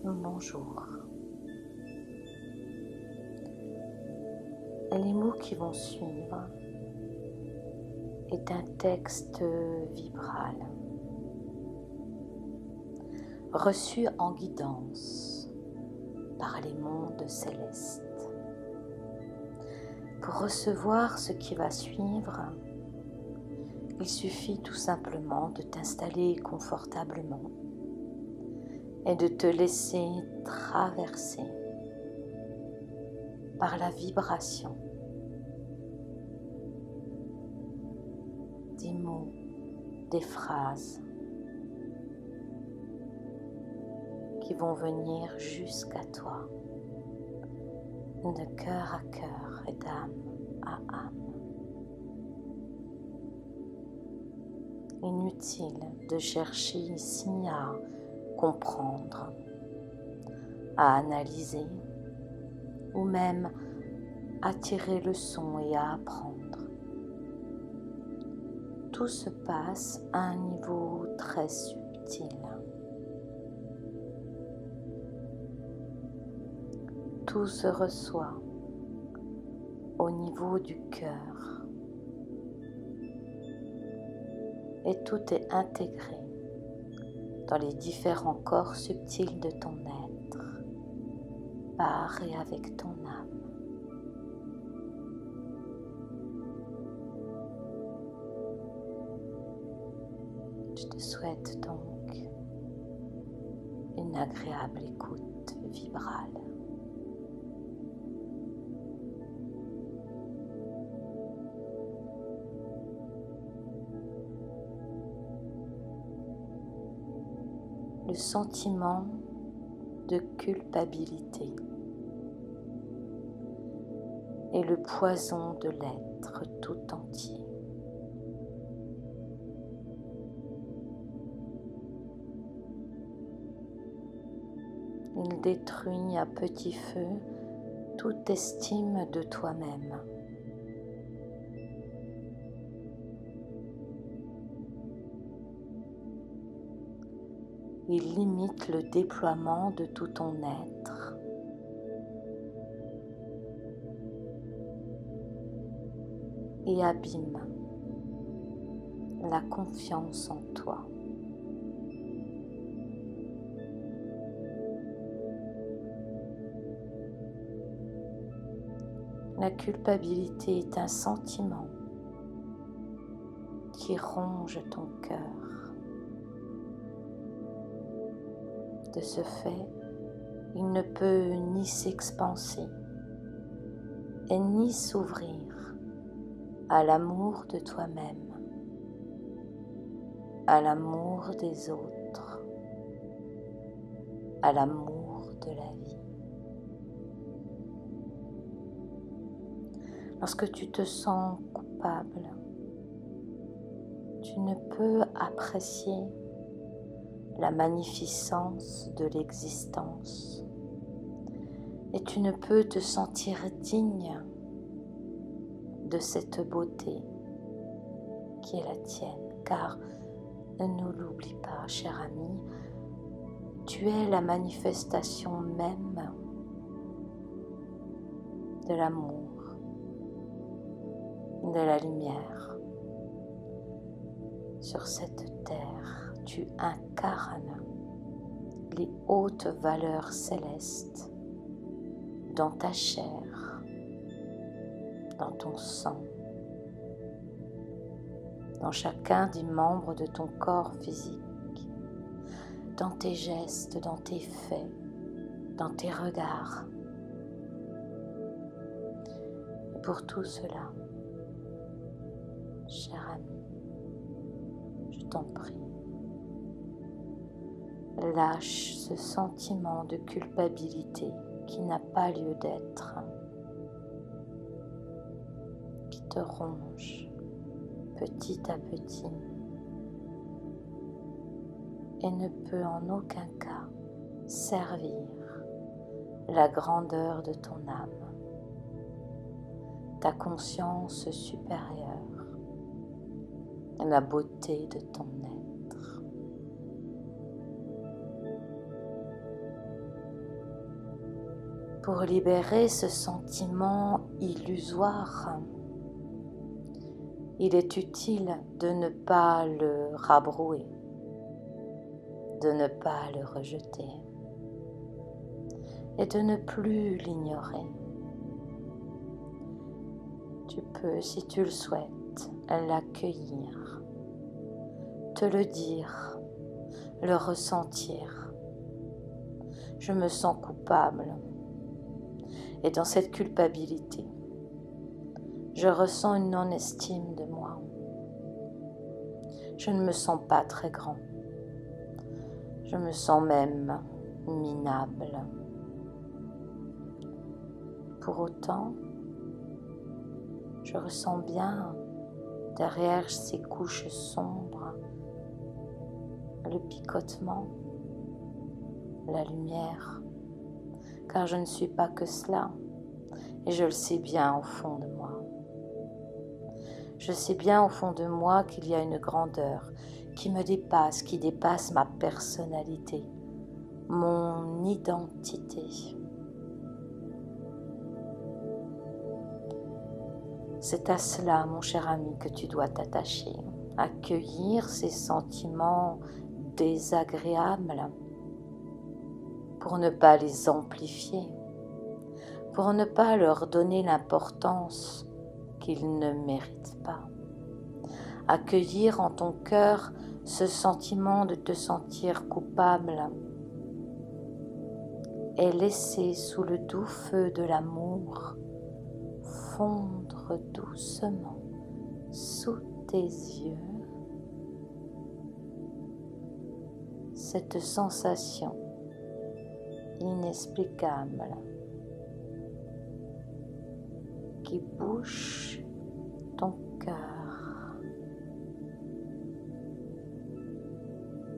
Bonjour. Les mots qui vont suivre est un texte vibral, reçu en guidance par les mondes célestes. Pour recevoir ce qui va suivre, il suffit tout simplement de t'installer confortablement et de te laisser traverser par la vibration des mots, des phrases qui vont venir jusqu'à toi, de cœur à cœur et d'âme à âme. Inutile de chercher ici à comprendre, à analyser ou même à tirer leçon et à apprendre. Tout se passe à un niveau très subtil. Tout se reçoit au niveau du cœur et tout est intégré dans les différents corps subtils de ton être, par et avec ton âme. Je te souhaite donc une agréable écoute vibrale. Le sentiment de culpabilité est le poison de l'être tout entier. Il détruit à petit feu toute estime de toi-même. Il limite le déploiement de tout ton être. Et abîme la confiance en toi. La culpabilité est un sentiment qui ronge ton cœur. De ce fait, il ne peut ni s'expanser et ni s'ouvrir à l'amour de toi-même, à l'amour des autres, à l'amour de la vie. Lorsque tu te sens coupable, tu ne peux apprécier la magnificence de l'existence et tu ne peux te sentir digne de cette beauté qui est la tienne, car ne l'oublie pas, cher ami, tu es la manifestation même de l'amour, de la lumière. Sur cette terre, tu incarnes les hautes valeurs célestes dans ta chair, dans ton sang, dans chacun des membres de ton corps physique, dans tes gestes, dans tes faits, dans tes regards. Et pour tout cela, cher ami, je t'en prie, lâche ce sentiment de culpabilité qui n'a pas lieu d'être, qui te ronge petit à petit et ne peut en aucun cas servir la grandeur de ton âme, ta conscience supérieure, la beauté de ton être. pour libérer ce sentiment illusoire, il est utile de ne pas le rabrouer, de ne pas le rejeter et de ne plus l'ignorer. Tu peux, si tu le souhaites, l'accueillir, te le dire, le ressentir. Je me sens coupable. Et dans cette culpabilité, je ressens une non-estime de moi. Je ne me sens pas très grand. Je me sens même minable. Pour autant, je ressens bien derrière ces couches sombres le picotement, la lumière, car je ne suis pas que cela, et je le sais bien au fond de moi. Je sais bien au fond de moi qu'il y a une grandeur qui me dépasse, qui dépasse ma personnalité, mon identité. C'est à cela, mon cher ami, que tu dois t'attacher, accueillir ces sentiments désagréables pour ne pas les amplifier, pour ne pas leur donner l'importance qu'ils ne méritent pas. Accueillir en ton cœur ce sentiment de te sentir coupable et laisser sous le doux feu de l'amour fondre doucement sous tes yeux cette sensation inexplicable qui bouche ton cœur.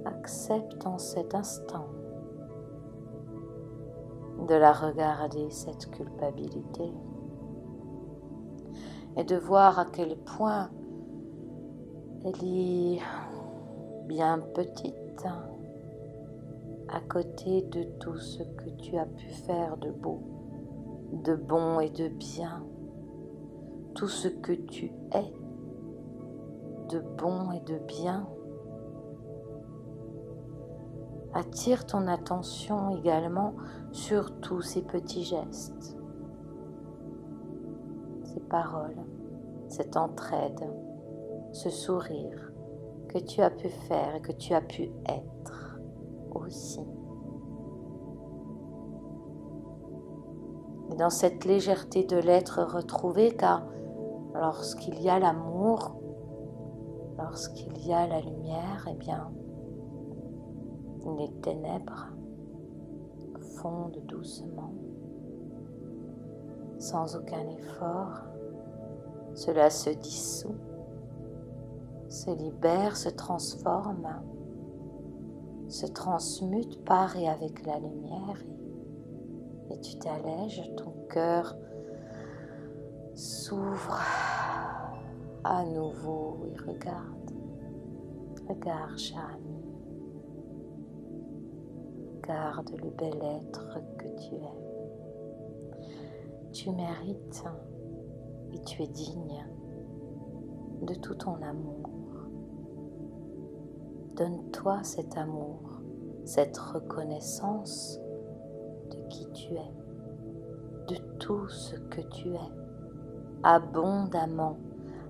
Accepte en cet instant de la regarder, cette culpabilité, et de voir à quel point elle est bien petite à côté de tout ce que tu as pu faire de beau, de bon et de bien, tout ce que tu es de bon et de bien. Attire ton attention également sur tous ces petits gestes, ces paroles, cette entraide, ce sourire que tu as pu faire et que tu as pu être aussi. Et dans cette légèreté de l'être retrouvé, car lorsqu'il y a l'amour, lorsqu'il y a la lumière, eh bien, les ténèbres fondent doucement, sans aucun effort. Cela se dissout, se libère, se transforme, se transmute par et avec la lumière, et tu t'allèges, ton cœur s'ouvre à nouveau et regarde, cher ami, regarde le bel être que tu es. Tu mérites et tu es digne de tout ton amour. Donne-toi cet amour, cette reconnaissance de qui tu es, de tout ce que tu es, abondamment,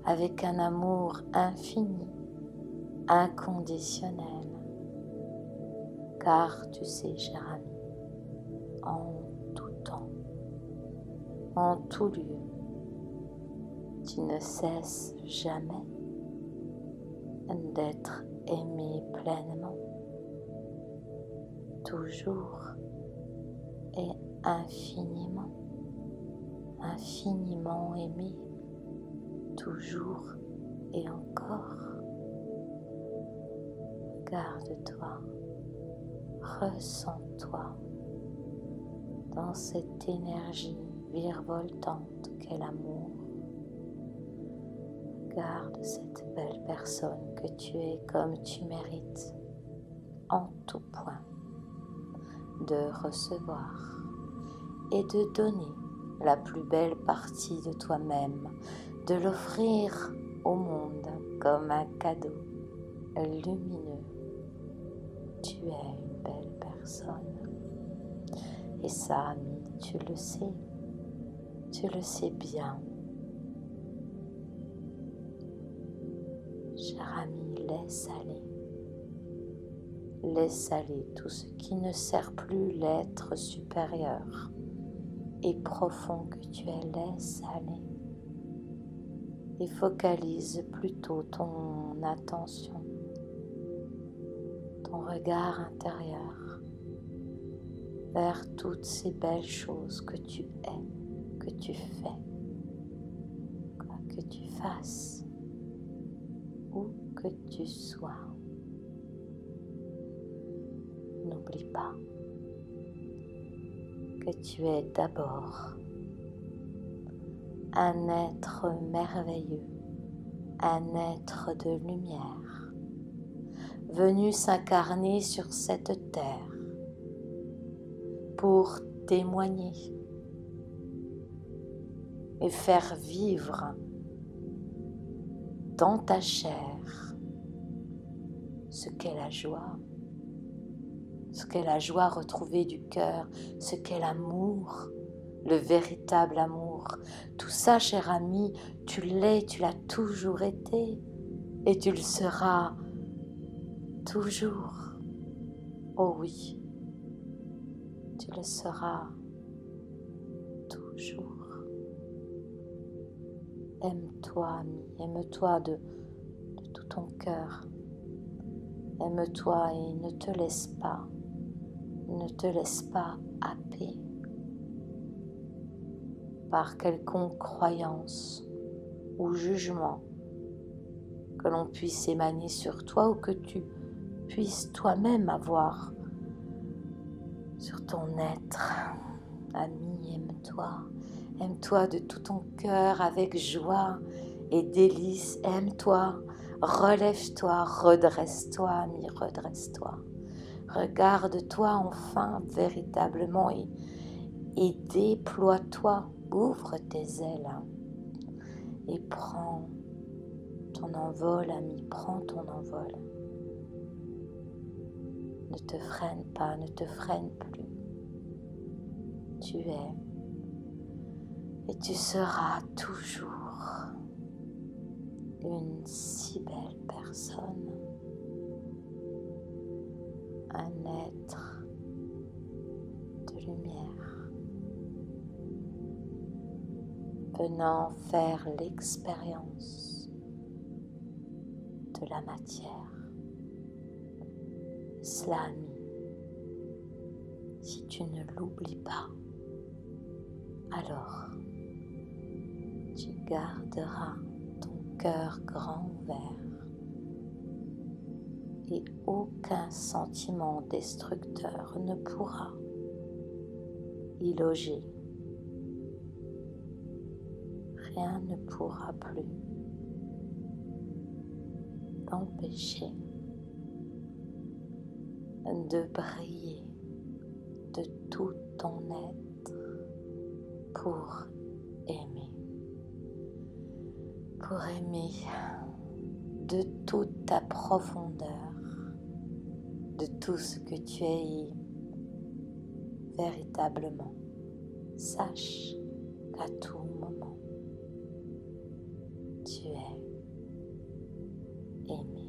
avec un amour infini, inconditionnel. Car tu sais, cher ami, en tout temps, en tout lieu, tu ne cesses jamais d'être aimé pleinement, toujours et infiniment, infiniment aimé, toujours et encore. Regarde-toi, ressens-toi dans cette énergie virevoltante qu'est l'amour. Regarde cette belle personne que tu es comme tu mérites en tout point de recevoir et de donner la plus belle partie de toi-même, de l'offrir au monde comme un cadeau lumineux. Tu es une belle personne. Et ça, ami, tu le sais bien. Cher ami, laisse aller tout ce qui ne sert plus l'être supérieur et profond que tu es, laisse aller. Et focalise plutôt ton attention, ton regard intérieur vers toutes ces belles choses que tu es, que tu fais, quoi que tu fasses, où que tu sois. N'oublie pas que tu es d'abord un être merveilleux, un être de lumière, venu s'incarner sur cette terre pour témoigner et faire vivre dans ta chair ce qu'est la joie retrouvée du cœur, ce qu'est l'amour, le véritable amour. Tout ça, cher ami, tu l'es, tu l'as toujours été et tu le seras toujours. Oh oui, tu le seras toujours. Aime-toi, ami, aime-toi de tout ton cœur. Aime-toi et ne te laisse pas happer par quelconque croyance ou jugement que l'on puisse émaner sur toi ou que tu puisses toi-même avoir sur ton être. Ami, aime-toi de tout ton cœur avec joie et délice. Aime-toi, relève-toi, redresse-toi, ami, redresse-toi. Regarde-toi enfin véritablement et déploie-toi, ouvre tes ailes et prends ton envol, ami, prends ton envol. Ne te freine pas, ne te freine plus. Tu es et tu seras toujours une si belle personne, un être de lumière, venant faire l'expérience de la matière. Cela, ami, si tu ne l'oublies pas, alors tu garderas ton cœur grand ouvert et aucun sentiment destructeur ne pourra y loger. Rien ne pourra plus t'empêcher de briller de tout ton être pour aimer de toute ta profondeur, de tout ce que tu es véritablement. Sache qu'à tout moment, tu es aimé.